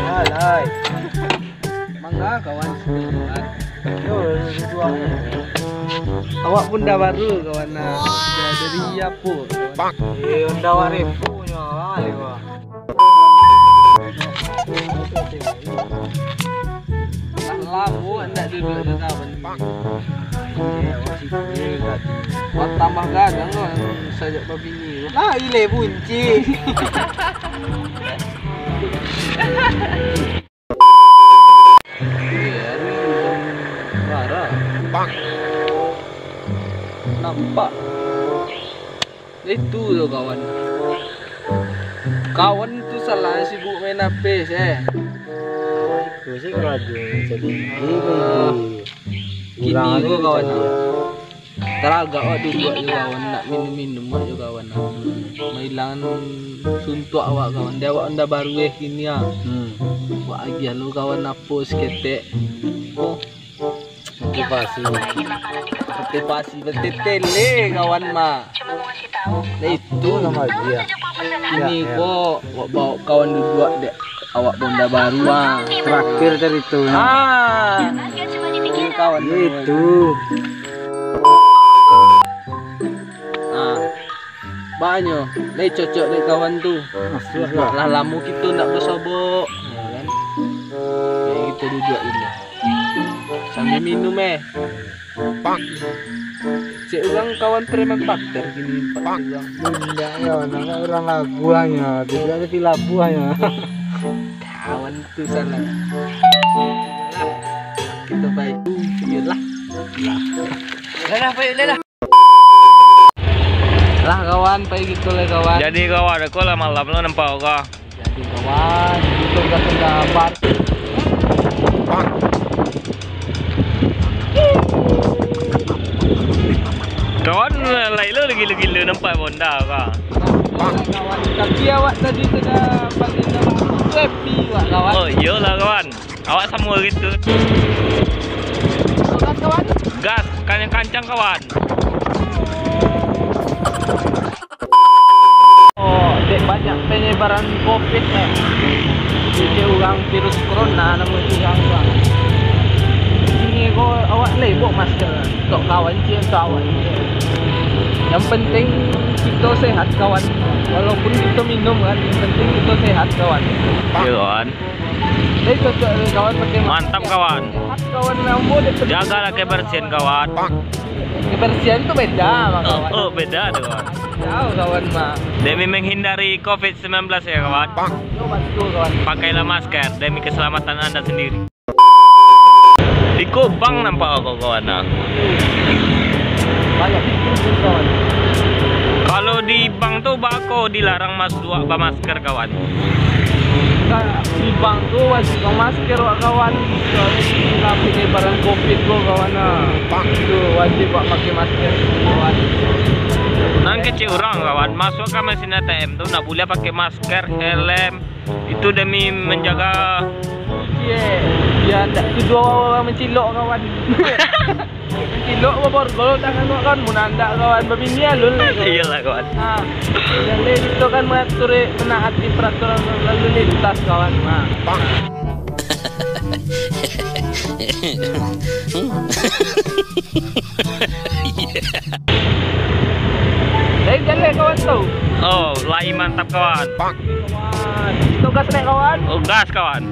Alay. Mangga kawan sebulan. Yo, dua. Awak pun dah baru kawan nak. Dari apa? Unda warifunya kali wah. Lamu anda duduk di kawan. Buat tambah gadang loh sajak babi ni. Lah ile bunci. Nampak itu loh kawan. Kawan itu salah sibuk main HP Itu sih radio jadi gini gua kawan. Teragak waktu buat kawan nak minum juga kawan. Mailangan suntuk awak kawan. Dia awak anda baru kini ya. Wah agia lu kawan apa seketek. Oh. Motivasi bertele kawan mah. Nah itu nama dia. Ini kok bawa kawan dua dek. Awak bonda baru ah. Terakhir dari itu. Ini kawan itu. Banyak. Nih cocok deh kawan tuh. Lah lamu kita nak bersobok. Ya kan? Kayak gitu duduk ini. Sambil minum Cik orang kawan preman bakter gini Pak orang. Bunda ya, nama orang labuannya, tidak ada di labuannya. Kawan itu salah. Kita baik lah. Lah. Lah kawan, baik gitu lah kawan. Jadi kawan, aku lah malam lo nampak kau. Jadi kawan, itu sudah bar. Kawan lain lo gila-gila nampak bonda kau. Kawan, tapi awak tadi sudah pakai nama happy wak kawan. Oh iyalah kawan, awak sama gitu. Gas kawan. Gas, kancang kawan. Oh, dek banyak penyebaran COVID Jadi orang virus corona nama orang. Ini kau awak lebok masker. Untuk kawan je untuk awak. Yang penting kita sehat kawan. Walaupun kita minum kan, yang penting kita sehat kawan. Ya kawan. Jadi cocok kawan pakai masker. Mantap kawan. Sehat kawan mampu dek. Jagalah kebersihan kawan. Kebersihan itu beda kawan. Oh beda tuh kawan. Jauh kawan mah. Demi menghindari COVID-19 ya kawan. Betul kawan. Pakailah masker demi keselamatan Anda sendiri. Di Kupang nampak aku kawan. Banyak bikin kawan. Kalau di bank tuh bako dilarang masuk masker kawan. Di bank tuh wajib masker wak kawan. Soalnya penyebaran COVID gua kawan. Itu wajib wak pakai masker kawan. Nang kecil orang kawan masuk ke mesin ATM tuh nggak boleh pakai masker, helm. Itu demi menjaga. Ya ndak kedua orang mencilok kawan. Mencilok baru tangan kawan munanda kawan babini alul. Iyalah kawan. Jadi itu kan mengatur menaati peraturan lalu lintas kawan. Dari jalan kawan tu. Oh, lai mantap kawan. Kawan. Itu gas naik kawan. Oh, gas kawan.